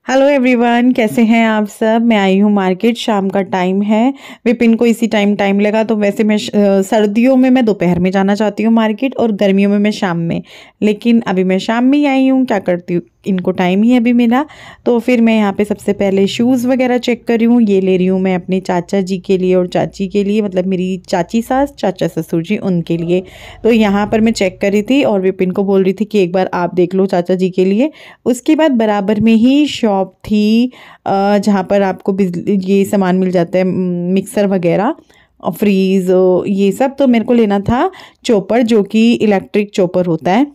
Hello everyone, कैसे हैं आप सब। मैं आई हूँ मार्केट, शाम का टाइम है। विपिन को इसी टाइम लगा तो वैसे मैं सर्दियों में मैं दोपहर में जाना चाहती हूँ मार्केट और गर्मियों में मैं शाम में, लेकिन अभी मैं शाम में ही आई हूँ। क्या करती हूँ, इनको टाइम ही अभी मिला तो फिर मैं यहाँ पे सबसे पहले शूज़ वगैरह चेक कर रही हूँ। ये ले रही हूँ मैं अपने चाचा जी के लिए और चाची के लिए, मतलब मेरी चाची सास चाचा ससुर जी उनके लिए। तो यहाँ पर मैं चेक कर रही थी और विपिन को बोल रही थी कि एक बार आप देख लो चाचा जी के लिए। उसके बाद बराबर में ही शॉप थी जहाँ पर आपको बिजली ये सामान मिल जाता है, मिक्सर वगैरह और फ्रीज ये सब। तो मेरे को लेना था चॉपर, जो कि इलेक्ट्रिक चॉपर होता है,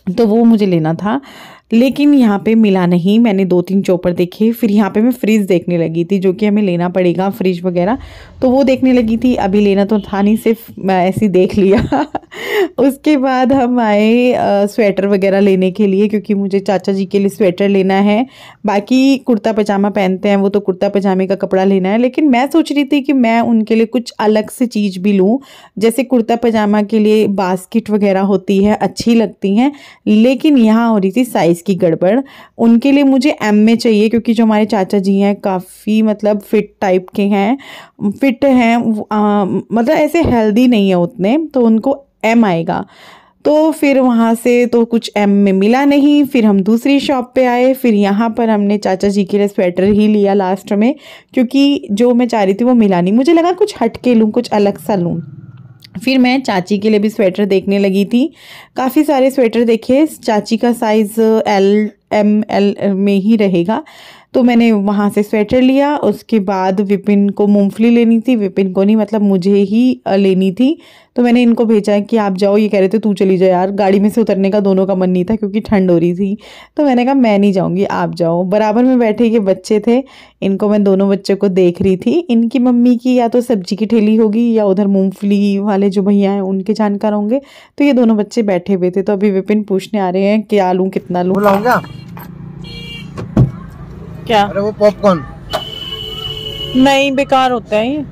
तो वो मुझे लेना था। लेकिन यहाँ पे मिला नहीं। मैंने 2-3 चॉपर देखे, फिर यहाँ पे मैं फ्रिज देखने लगी थी, जो कि हमें लेना पड़ेगा फ्रिज वगैरह, तो वो देखने लगी थी। अभी लेना तो था नहीं, सिर्फ मैं ऐसे ही देख लिया। उसके बाद हम आए स्वेटर वगैरह लेने के लिए, क्योंकि मुझे चाचा जी के लिए स्वेटर लेना है। बाकी कुर्ता पजामा पहनते हैं वो, तो कुर्ता पजामे का कपड़ा लेना है, लेकिन मैं सोच रही थी कि मैं उनके लिए कुछ अलग से चीज़ भी लूँ। जैसे कुर्ता पजामा के लिए बास्केट वगैरह होती है, अच्छी लगती हैं, लेकिन यहाँ हो रही थी साइज़ की गड़बड़। उनके लिए मुझे एम में चाहिए, क्योंकि जो हमारे चाचा जी हैं काफ़ी मतलब फिट टाइप के हैं, फिट हैं, मतलब ऐसे हेल्दी नहीं है उतने, तो उनको एम आएगा। तो फिर वहाँ से तो कुछ एम में मिला नहीं। फिर हम दूसरी शॉप पे आए, फिर यहाँ पर हमने चाचा जी के लिए स्वेटर ही लिया लास्ट में, क्योंकि जो मैं चाह रही थी वो मिला नहीं। मुझे लगा कुछ हट के लूँ, कुछ अलग सा लूँ। फिर मैं चाची के लिए भी स्वेटर देखने लगी थी। काफ़ी सारे स्वेटर देखे, चाची का साइज़ एल में ही रहेगा, तो मैंने वहाँ से स्वेटर लिया। उसके बाद विपिन को मूंगफली लेनी थी, विपिन को नहीं, मतलब मुझे ही लेनी थी। तो मैंने इनको भेजा कि आप जाओ, ये कह रहे थे तू चली जा यार, गाड़ी में से उतरने का दोनों का मन नहीं था क्योंकि ठंड हो रही थी। तो मैंने कहा मैं नहीं जाऊँगी, आप जाओ। बराबर में बैठे ये बच्चे थे, इनको मैं दोनों बच्चों को देख रही थी। इनकी मम्मी की या तो सब्जी की ठेली होगी या उधर मूंगफली वाले जो भैया हैं उनके जानकार होंगे। तो ये दोनों बच्चे बैठे हुए थे, तो अभी विपिन पूछने आ रहे हैं क्या लूँ, कितना लूँ। क्या? अरे वो पॉपकॉर्न नहीं, बेकार होता है ये।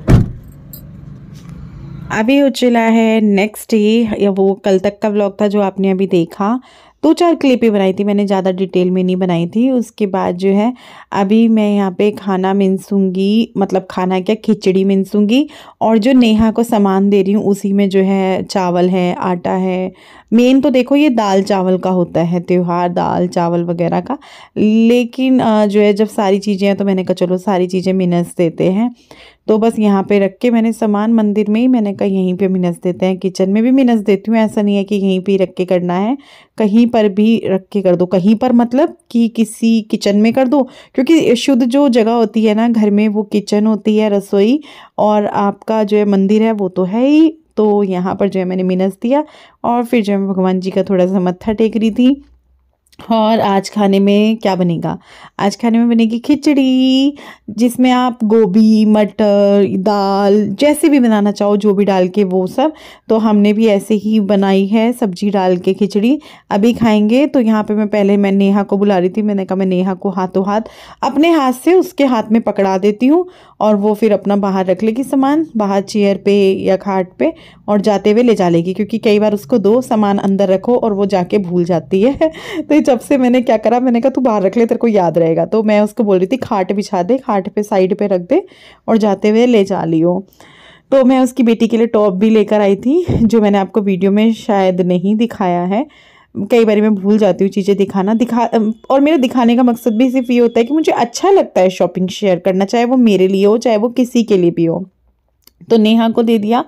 अभी हो चला है नेक्स्ट डे, या वो कल तक का व्लॉग था जो आपने अभी देखा। 2-4 क्लिप ही बनाई थी मैंने, ज़्यादा डिटेल में नहीं बनाई थी। उसके बाद जो है अभी मैं यहाँ पे खाना मिनसूंगी, मतलब खाना क्या, खिचड़ी मिनसूंगी। और जो नेहा को सामान दे रही हूँ उसी में जो है चावल है, आटा है। मेन तो देखो ये दाल चावल का होता है त्योहार, दाल चावल वगैरह का। लेकिन जो है जब सारी चीज़ें हैं तो मैंने कहा चलो सारी चीज़ें मिनस देते हैं। तो बस यहाँ पे रख के मैंने सामान, मंदिर में ही मैंने कहा यहीं पे मिनस देते हैं, किचन में भी मिनस देती हूँ। ऐसा नहीं है कि यहीं पे ही रख के करना है, कहीं पर भी रख के कर दो। कहीं पर मतलब कि किसी किचन में कर दो, क्योंकि शुद्ध जो जगह होती है ना घर में, वो किचन होती है, रसोई, और आपका जो है मंदिर है वो तो है ही। तो यहाँ पर जो है मैंने मिनस दिया और फिर जो है भगवान जी का थोड़ा सा मत्था टेक रही थी। और आज खाने में क्या बनेगा? आज खाने में बनेगी खिचड़ी, जिसमें आप गोभी, मटर, दाल जैसे भी बनाना चाहो, जो भी डाल के वो सब। तो हमने भी ऐसे ही बनाई है, सब्जी डाल के खिचड़ी। अभी खाएंगे। तो यहाँ पे मैं नेहा को बुला रही थी। मैंने कहा मैं नेहा को हाथों हाथ अपने हाथ से उसके हाथ में पकड़ा देती हूँ, और वो फिर अपना बाहर रख लेगी सामान, बाहर चेयर पे या खाट पे, और जाते हुए ले जा लेगी। क्योंकि कई बार उसको दो सामान अंदर रखो और वो जाके भूल जाती है। तो जब से मैंने क्या करा, मैंने कहा तू बाहर रख ले, तेरे को याद रहेगा। तो मैं उसको बोल रही थी खाट बिछा दे, खाट पे साइड पे रख दे और जाते हुए ले जा लियो। तो मैं उसकी बेटी के लिए टॉप भी लेकर आई थी, जो मैंने आपको वीडियो में शायद नहीं दिखाया है। कई बार मैं भूल जाती हूँ चीज़ें और मेरा दिखाने का मकसद भी सिर्फ ये होता है कि मुझे अच्छा लगता है शॉपिंग शेयर करना, चाहे वो मेरे लिए हो चाहे वो किसी के लिए भी हो। तो नेहा को दे दिया।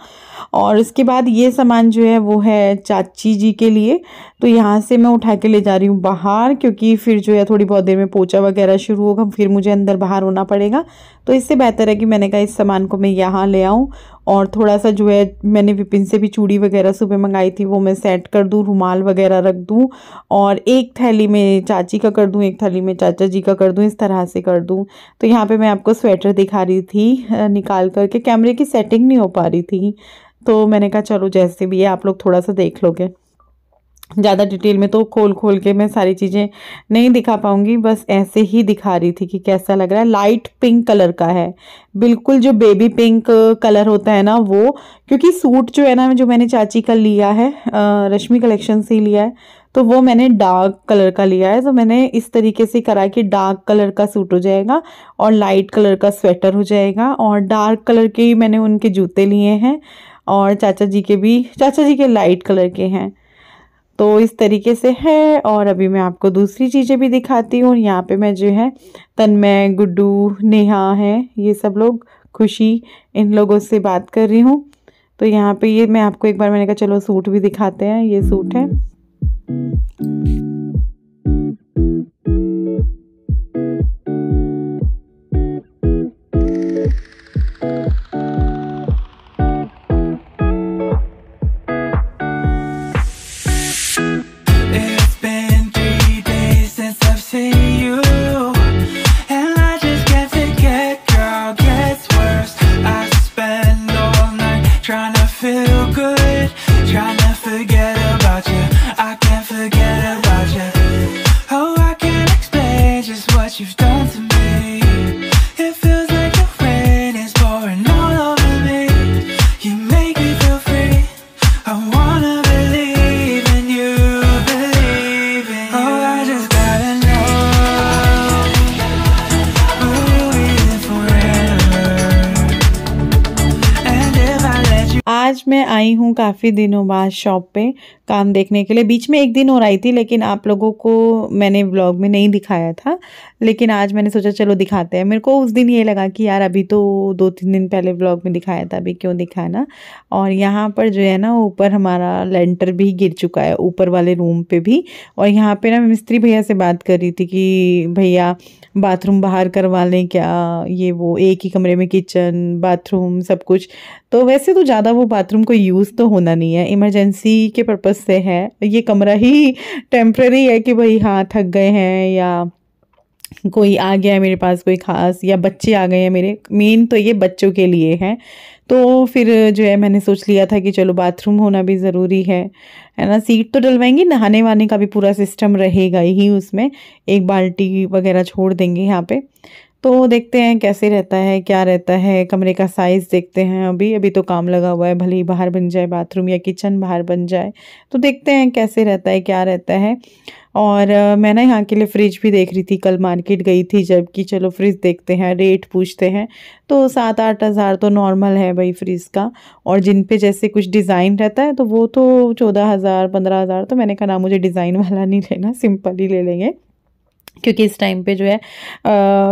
और उसके बाद ये सामान जो है वो है चाची जी के लिए। तो यहाँ से मैं उठा के ले जा रही हूँ बाहर, क्योंकि फिर जो है थोड़ी बहुत देर में पोछा वगैरह शुरू होगा, फिर मुझे अंदर बाहर होना पड़ेगा। तो इससे बेहतर है कि मैंने कहा इस सामान को मैं यहाँ ले आऊँ। और थोड़ा सा जो है मैंने विपिन से भी चूड़ी वगैरह सुबह मंगाई थी, वो मैं सेट कर दूँ, रुमाल वगैरह रख दूँ, और एक थैली में चाची का कर दूँ, एक थैली में चाचा जी का कर दूँ, इस तरह से कर दूँ। तो यहाँ पे मैं आपको स्वेटर दिखा रही थी निकाल करके, कैमरे की सेटिंग नहीं हो पा रही थी। तो मैंने कहा चलो जैसे भी है आप लोग थोड़ा सा देख लोगे। ज़्यादा डिटेल में तो खोल खोल के मैं सारी चीज़ें नहीं दिखा पाऊँगी, बस ऐसे ही दिखा रही थी कि कैसा लग रहा है। लाइट पिंक कलर का है, बिल्कुल जो बेबी पिंक कलर होता है ना वो। क्योंकि सूट जो है ना, जो मैंने चाची का लिया है रश्मि कलेक्शन से ही लिया है, तो वो मैंने डार्क कलर का लिया है। तो मैंने इस तरीके से करा कि डार्क कलर का सूट हो जाएगा और लाइट कलर का स्वेटर हो जाएगा, और डार्क कलर के ही मैंने उनके जूते लिए हैं, और चाचा जी के लाइट कलर के हैं। तो इस तरीके से है। और अभी मैं आपको दूसरी चीज़ें भी दिखाती हूँ। यहाँ पे मैं जो है तन्मय, गुड्डू, नेहा है, ये सब लोग, खुशी, इन लोगों से बात कर रही हूँ। तो यहाँ पे ये मैं आपको एक बार मैंने कहा चलो सूट भी दिखाते हैं। ये सूट है। आज मैं आई हूँ काफ़ी दिनों बाद शॉप पे काम देखने के लिए। बीच में एक दिन और आई थी, लेकिन आप लोगों को मैंने व्लॉग में नहीं दिखाया था, लेकिन आज मैंने सोचा चलो दिखाते हैं। मेरे को उस दिन ये लगा कि यार अभी तो 2-3 दिन पहले व्लॉग में दिखाया था, अभी क्यों दिखाना। और यहाँ पर जो है ना ऊपर हमारा लेंटर भी गिर चुका है, ऊपर वाले रूम पे भी। और यहाँ पे ना मिस्त्री भैया से बात कर रही थी कि भैया बाथरूम बाहर करवा लें क्या, ये वो, एक ही कमरे में किचन बाथरूम सब कुछ। तो वैसे तो ज़्यादा वो बाथरूम को यूज़ तो होना नहीं है, इमरजेंसी के पर्पज़ से है। ये कमरा ही टेम्प्रेरी है कि भाई हाँ थक गए हैं, या कोई आ गया है मेरे पास कोई ख़ास, या बच्चे आ गए हैं मेरे, मेन तो ये बच्चों के लिए है। तो फिर जो है मैंने सोच लिया था कि चलो बाथरूम होना भी ज़रूरी है ना। सीट तो डलवाएंगे, नहाने वाने का भी पूरा सिस्टम रहेगा ही उसमें, एक बाल्टी वगैरह छोड़ देंगे यहाँ पे। तो देखते हैं कैसे रहता है, क्या रहता है, कमरे का साइज़ देखते हैं। अभी तो काम लगा हुआ है, भले ही बाहर बन जाए बाथरूम या किचन बाहर बन जाए, तो देखते हैं कैसे रहता है, क्या रहता है। और मैं ना यहाँ के लिए फ्रिज भी देख रही थी, कल मार्केट गई थी जब, कि चलो फ्रिज देखते हैं, रेट पूछते हैं। तो 7-8 हज़ार तो नॉर्मल है भाई फ्रिज का, और जिन पे जैसे कुछ डिज़ाइन रहता है तो वो तो 14,000 15,000। तो मैंने कहा ना, मुझे डिज़ाइन वाला नहीं लेना, सिंपल ही ले लेंगे, क्योंकि इस टाइम पे जो है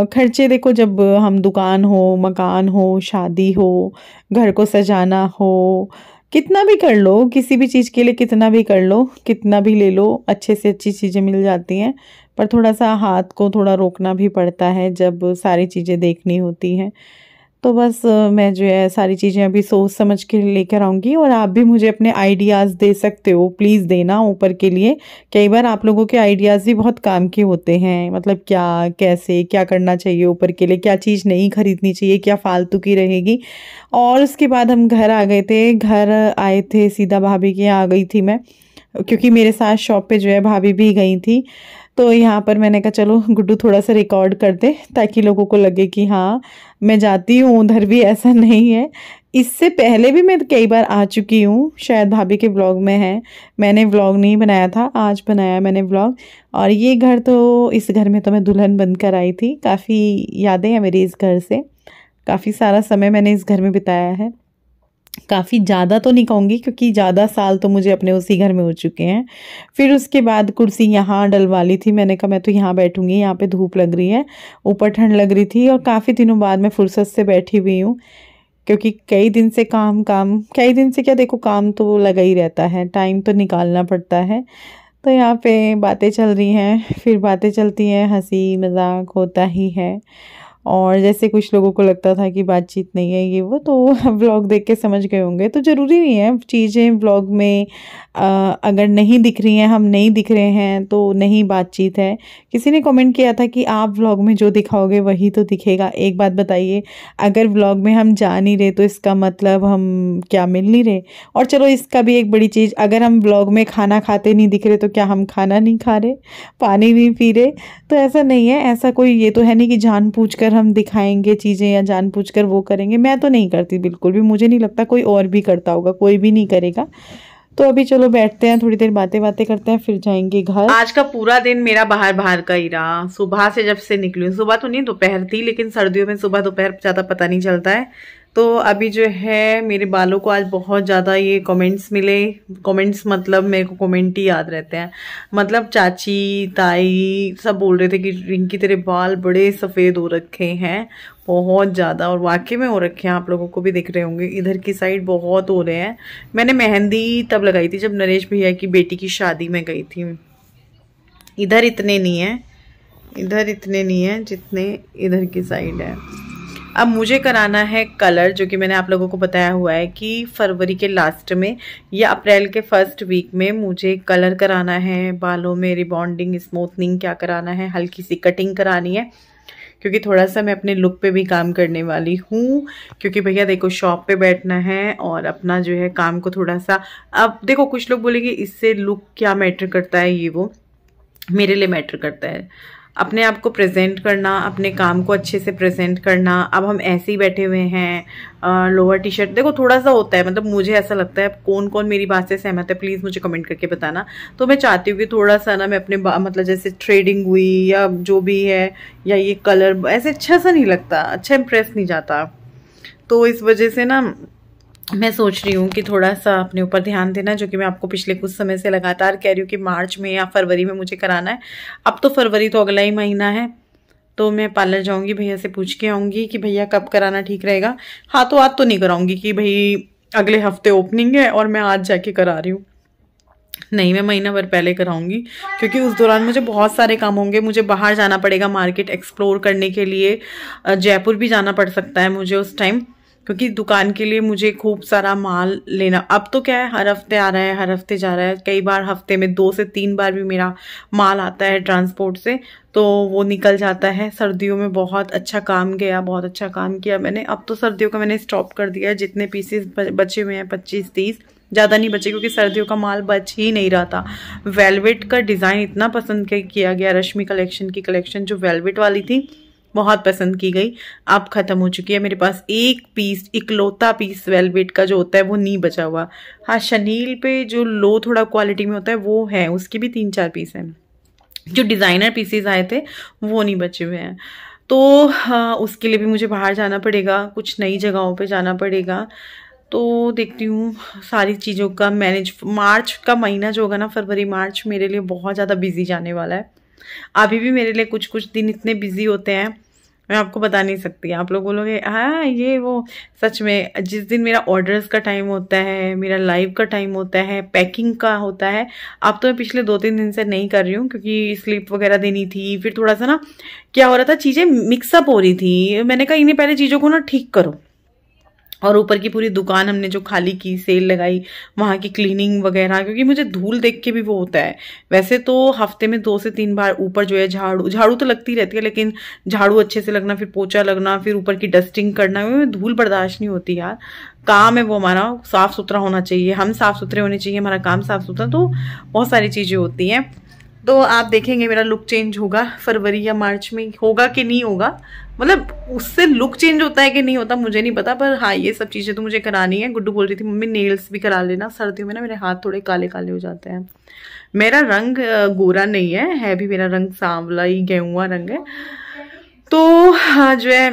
खर्चे देखो, जब हम दुकान हो, मकान हो, शादी हो, घर को सजाना हो, कितना भी कर लो, किसी भी चीज़ के लिए कितना भी कर लो, कितना भी ले लो, अच्छे से अच्छी चीज़ें मिल जाती हैं। पर थोड़ा सा हाथ को थोड़ा रोकना भी पड़ता है जब सारी चीज़ें देखनी होती हैं। तो बस मैं जो है सारी चीज़ें अभी सोच समझ के लेकर आऊँगी। और आप भी मुझे अपने आइडियाज़ दे सकते हो, प्लीज़ देना ऊपर के लिए। कई बार आप लोगों के आइडियाज़ भी बहुत काम के होते हैं, मतलब क्या, कैसे, क्या करना चाहिए ऊपर के लिए, क्या चीज़ नहीं खरीदनी चाहिए, क्या फालतू की रहेगी। और उसके बाद हम घर आ गए थे, घर आए थे सीधा भाभी के यहाँ आ गई थी मैं, क्योंकि मेरे साथ शॉप पे जो है भाभी भी गई थी। तो यहाँ पर मैंने कहा चलो गुड्डू थोड़ा सा रिकॉर्ड कर दे, ताकि लोगों को लगे कि हाँ मैं जाती हूँ उधर भी, ऐसा नहीं है। इससे पहले भी मैं कई बार आ चुकी हूँ, शायद भाभी के व्लॉग में है, मैंने व्लॉग नहीं बनाया था, आज बनाया मैंने व्लॉग। और ये घर, तो इस घर में तो मैं दुल्हन बनकर आई थी। काफ़ी यादें हैं मेरी इस घर से, काफ़ी सारा समय मैंने इस घर में बिताया है। काफ़ी ज़्यादा तो नहीं कहूँगी, क्योंकि ज़्यादा साल तो मुझे अपने उसी घर में हो चुके हैं। फिर उसके बाद कुर्सी यहाँ डलवा ली थी, मैंने कहा मैं तो यहाँ बैठूँगी, यहाँ पे धूप लग रही है, ऊपर ठंड लग रही थी। और काफ़ी दिनों बाद मैं फुर्सत से बैठी हुई हूँ, क्योंकि कई दिन से कई दिन से क्या, देखो काम तो लगा ही रहता है, टाइम तो निकालना पड़ता है। तो यहाँ पे बातें चल रही हैं, फिर बातें चलती हैं, हंसी मजाक होता ही है। और जैसे कुछ लोगों को लगता था कि बातचीत नहीं है ये वो, तो व्लॉग देख के समझ गए होंगे। तो ज़रूरी नहीं है चीज़ें व्लॉग में अगर नहीं दिख रही हैं, हम नहीं दिख रहे हैं, तो नहीं बातचीत है। किसी ने कमेंट किया था कि आप व्लॉग में जो दिखाओगे वही तो दिखेगा। एक बात बताइए, अगर व्लॉग में हम जा नहीं रहे तो इसका मतलब हम क्या मिल नहीं रहे। और चलो इसका भी एक बड़ी चीज़, अगर हम व्लॉग में खाना खाते नहीं दिख रहे तो क्या हम खाना नहीं खा रहे, पानी नहीं पी रहे? तो ऐसा नहीं है, ऐसा कोई ये तो है नहीं कि जानबूझकर हम दिखाएंगे चीज़ें या जानबूझकर वो करेंगे। मैं तो नहीं करती बिल्कुल भी, मुझे नहीं लगता कोई और भी करता होगा, कोई भी नहीं करेगा। तो अभी चलो बैठते हैं, थोड़ी देर बातें बातें करते हैं, फिर जाएंगे घर। आज का पूरा दिन मेरा बाहर बाहर का ही रहा। सुबह से जब से निकली, सुबह तो नहीं दोपहर थी, लेकिन सर्दियों में सुबह दोपहर ज़्यादा पता नहीं चलता है। तो अभी जो है मेरे बालों को आज बहुत ज़्यादा ये कमेंट्स मिले। कमेंट्स मतलब मेरे को कमेंट ही याद रहते हैं। मतलब चाची ताई सब बोल रहे थे कि रिंकी तेरे बाल बड़े सफ़ेद हो रखे हैं, बहुत ज़्यादा, और वाकई में हो रखे हैं। आप लोगों को भी दिख रहे होंगे, इधर की साइड बहुत हो रहे हैं। मैंने मेहंदी तब लगाई थी जब नरेश भैया की बेटी की शादी में गई थी। इधर इतने नहीं है, इधर इतने नहीं है जितने इधर की साइड है। अब मुझे कराना है कलर, जो कि मैंने आप लोगों को बताया हुआ है कि फरवरी के लास्ट में या अप्रैल के फर्स्ट वीक में मुझे कलर कराना है। बालों में रिबॉन्डिंग, स्मूथनिंग क्या कराना है, हल्की सी कटिंग करानी है, क्योंकि थोड़ा सा मैं अपने लुक पे भी काम करने वाली हूँ। क्योंकि भैया देखो शॉप पे बैठना है और अपना जो है काम को थोड़ा सा, अब देखो कुछ लोग बोलेंगे इससे लुक क्या मैटर करता है, ये वो मेरे लिए मैटर करता है। अपने आप को प्रेजेंट करना, अपने काम को अच्छे से प्रेजेंट करना। अब हम ऐसे ही बैठे हुए हैं, लोअर टी शर्ट, देखो थोड़ा सा होता है, मतलब मुझे ऐसा लगता है। कौन कौन मेरी बात से सहमत है प्लीज़ मुझे कमेंट करके बताना। तो मैं चाहती हूँ कि थोड़ा सा ना मैं अपने मतलब जैसे थ्रेडिंग हुई या जो भी है, या ये कलर ऐसे अच्छा सा नहीं लगता, अच्छा इंप्रेस नहीं जाता। तो इस वजह से ना मैं सोच रही हूँ कि थोड़ा सा अपने ऊपर ध्यान देना, जो कि मैं आपको पिछले कुछ समय से लगातार कह रही हूँ कि मार्च में या फरवरी में मुझे कराना है। अब तो फरवरी तो अगला ही महीना है, तो मैं पार्लर जाऊँगी, भैया से पूछ के आऊँगी कि भैया कब कराना ठीक रहेगा। हाँ तो आज तो नहीं कराऊंगी कि भाई अगले हफ्ते ओपनिंग है और मैं आज जाके करा रही हूँ, नहीं, मैं महीना भर पहले कराऊंगी, क्योंकि उस दौरान मुझे बहुत सारे काम होंगे। मुझे बाहर जाना पड़ेगा मार्केट एक्सप्लोर करने के लिए, जयपुर भी जाना पड़ सकता है मुझे उस टाइम, क्योंकि दुकान के लिए मुझे खूब सारा माल लेना। अब तो क्या है, हर हफ्ते आ रहा है, हर हफ्ते जा रहा है, कई बार हफ्ते में 2 से 3 बार भी मेरा माल आता है ट्रांसपोर्ट से, तो वो निकल जाता है। सर्दियों में बहुत अच्छा काम गया, बहुत अच्छा काम किया मैंने। अब तो सर्दियों का मैंने स्टॉप कर दिया है, जितने पीसेस बचे हुए हैं 25-30, ज़्यादा नहीं बचे, क्योंकि सर्दियों का माल बच ही नहीं रहा था। वेलवेट का डिज़ाइन इतना पसंद किया गया, रश्मि कलेक्शन की कलेक्शन जो वेलवेट वाली थी बहुत पसंद की गई, अब ख़त्म हो चुकी है। मेरे पास एक पीस, इकलौता पीस वेलवेट का जो होता है वो नहीं बचा हुआ। हाँ, शनील पे जो लो थोड़ा क्वालिटी में होता है वो है, उसके भी 3-4 पीस हैं। जो डिज़ाइनर पीसेस आए थे वो नहीं बचे हुए हैं। तो हाँ, उसके लिए भी मुझे बाहर जाना पड़ेगा, कुछ नई जगहों पे जाना पड़ेगा। तो देखती हूँ सारी चीज़ों का मैनेज। मार्च का महीना जो होगा ना, फरवरी मार्च, मेरे लिए बहुत ज़्यादा बिजी जाने वाला है। अभी भी मेरे लिए कुछ कुछ दिन इतने बिजी होते हैं, मैं आपको बता नहीं सकती। आप लोग बोलोगे हाँ ये वो, सच में जिस दिन मेरा ऑर्डर्स का टाइम होता है, मेरा लाइव का टाइम होता है, पैकिंग का होता है। अब तो मैं पिछले 2-3 दिन से नहीं कर रही हूँ, क्योंकि स्लिप वगैरह देनी थी। फिर थोड़ा सा ना क्या हो रहा था, चीज़ें मिक्सअप हो रही थी। मैंने कहा इन्हें पहले चीज़ों को ना ठीक करो, और ऊपर की पूरी दुकान हमने जो खाली की, सेल लगाई, वहाँ की क्लीनिंग वगैरह, क्योंकि मुझे धूल देख के भी वो होता है। वैसे तो हफ्ते में 2 से 3 बार ऊपर जो है झाड़ू तो लगती रहती है, लेकिन झाड़ू अच्छे से लगना, फिर पोछा लगना, फिर ऊपर की डस्टिंग करना, धूल बर्दाश्त नहीं होती यार। काम है वो, हमारा साफ सुथरा होना चाहिए, हम साफ सुथरे होने चाहिए, हमारा काम साफ सुथरा। तो बहुत सारी चीज़ें होती हैं। तो आप देखेंगे मेरा लुक चेंज होगा फरवरी या मार्च में, होगा कि नहीं होगा, मतलब उससे लुक चेंज होता है कि नहीं होता मुझे नहीं पता, पर हाँ ये सब चीज़ें तो मुझे करानी है। गुड्डू बोल रही थी मम्मी नेल्स भी करा लेना, सर्दियों में ना मेरे हाथ थोड़े काले काले हो जाते हैं। मेरा रंग गोरा नहीं है भी मेरा रंग सांवला ही गेहुआ रंग है। तो हाँ जो है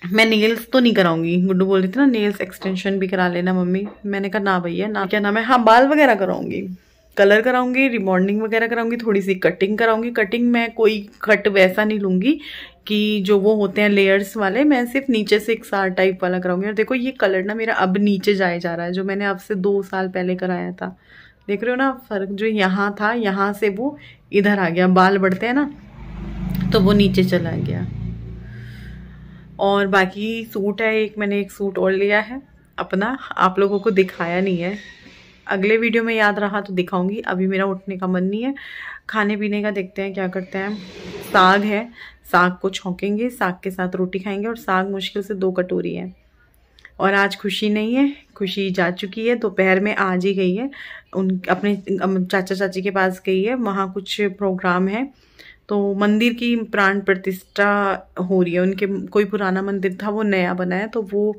मैं नेल्स तो नहीं कराऊंगी। गुड्डू बोल रही थी ना नेल्स एक्सटेंशन भी करा लेना मम्मी, मैंने कहा ना भैया ना, क्या नाम है, हाँ बाल वगैरह कराऊंगी, कलर कराऊंगी, रिबॉन्डिंग वगैरह कराऊंगी, थोड़ी सी कटिंग कराऊंगी। कटिंग मैं कोई कट वैसा नहीं लूंगी कि जो वो होते हैं लेयर्स वाले, मैं सिर्फ नीचे से एक सार टाइप वाला कराऊंगी। और देखो ये कलर ना मेरा अब नीचे जाए जा रहा है, जो मैंने अब से 2 साल पहले कराया था। देख रहे हो ना फर्क, जो यहाँ था यहाँ से वो इधर आ गया, बाल बढ़ते हैं ना तो वो नीचे चला गया। और बाकी सूट है एक, मैंने एक सूट और लिया है अपना, आप लोगों को दिखाया नहीं है, अगले वीडियो में याद रहा तो दिखाऊंगी। अभी मेरा उठने का मन नहीं है। खाने पीने का देखते हैं क्या करते हैं। साग है, साग को छौंकेंगे, साग के साथ रोटी खाएंगे, और साग मुश्किल से 2 कटोरी है। और आज खुशी नहीं है, खुशी जा चुकी है, दोपहर में आज ही गई है, उन अपने चाचा चाची के पास गई है, वहाँ कुछ प्रोग्राम है। तो मंदिर की प्राण प्रतिष्ठा हो रही है उनके, कोई पुराना मंदिर था वो नया बना है, तो वो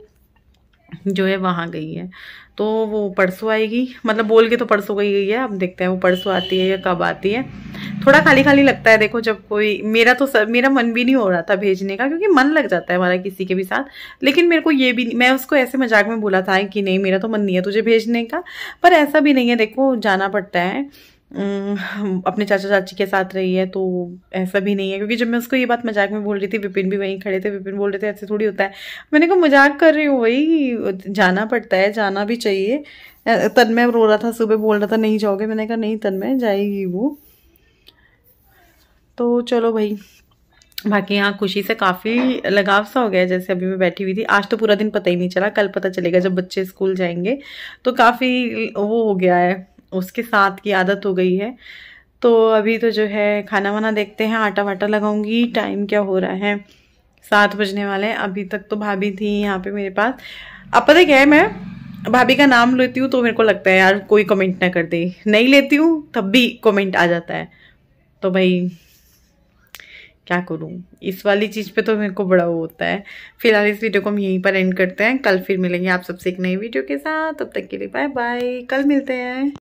जो है वहाँ गई है। तो वो परसों आएगी, मतलब बोल के तो परसों गई है, अब देखते हैं वो परसों आती है या कब आती है। थोड़ा खाली खाली लगता है देखो, जब कोई मेरा मन भी नहीं हो रहा था भेजने का, क्योंकि मन लग जाता है हमारा किसी के भी साथ। लेकिन मेरे को ये भी, मैं उसको ऐसे मजाक में बोला था कि नहीं मेरा तो मन नहीं है तुझे भेजने का, पर ऐसा भी नहीं है, देखो जाना पड़ता है। अपने चाचा चाची के साथ रही है तो ऐसा भी नहीं है, क्योंकि जब मैं उसको ये बात मजाक में बोल रही थी, विपिन भी वहीं खड़े थे, विपिन बोल रहे थे ऐसे थोड़ी होता है, मैंने कहा मजाक कर रही हूँ, वही जाना पड़ता है, जाना भी चाहिए। तन्मय रो रहा था, सुबह बोल रहा था नहीं जाओगे, मैंने कहा नहीं तन्मय जाएगी वो। तो चलो भाई, बाकी यहाँ खुशी से काफ़ी लगाव सा हो गया है। जैसे अभी मैं बैठी हुई थी, आज तो पूरा दिन पता ही नहीं चला, कल पता चलेगा जब बच्चे स्कूल जाएंगे। तो काफ़ी वो हो गया है, उसके साथ की आदत हो गई है। तो अभी तो जो है खाना वाना देखते हैं, आटा वाटा लगाऊंगी। टाइम क्या हो रहा है, 7 बजने वाले हैं। अभी तक तो भाभी थी यहाँ पे मेरे पास। अब पता क्या है, मैं भाभी का नाम लेती हूँ तो मेरे को लगता है यार कोई कमेंट ना कर दे, नहीं लेती हूँ तब भी कमेंट आ जाता है। तो भाई क्या करूं, इस वाली चीज पे तो मेरे को बड़ा वो होता है। फिलहाल इस वीडियो को हम यहीं पर एंड करते हैं, कल फिर मिलेंगे आप सबसे एक नई वीडियो के साथ। तब तक के लिए बाय बाय, कल मिलते हैं।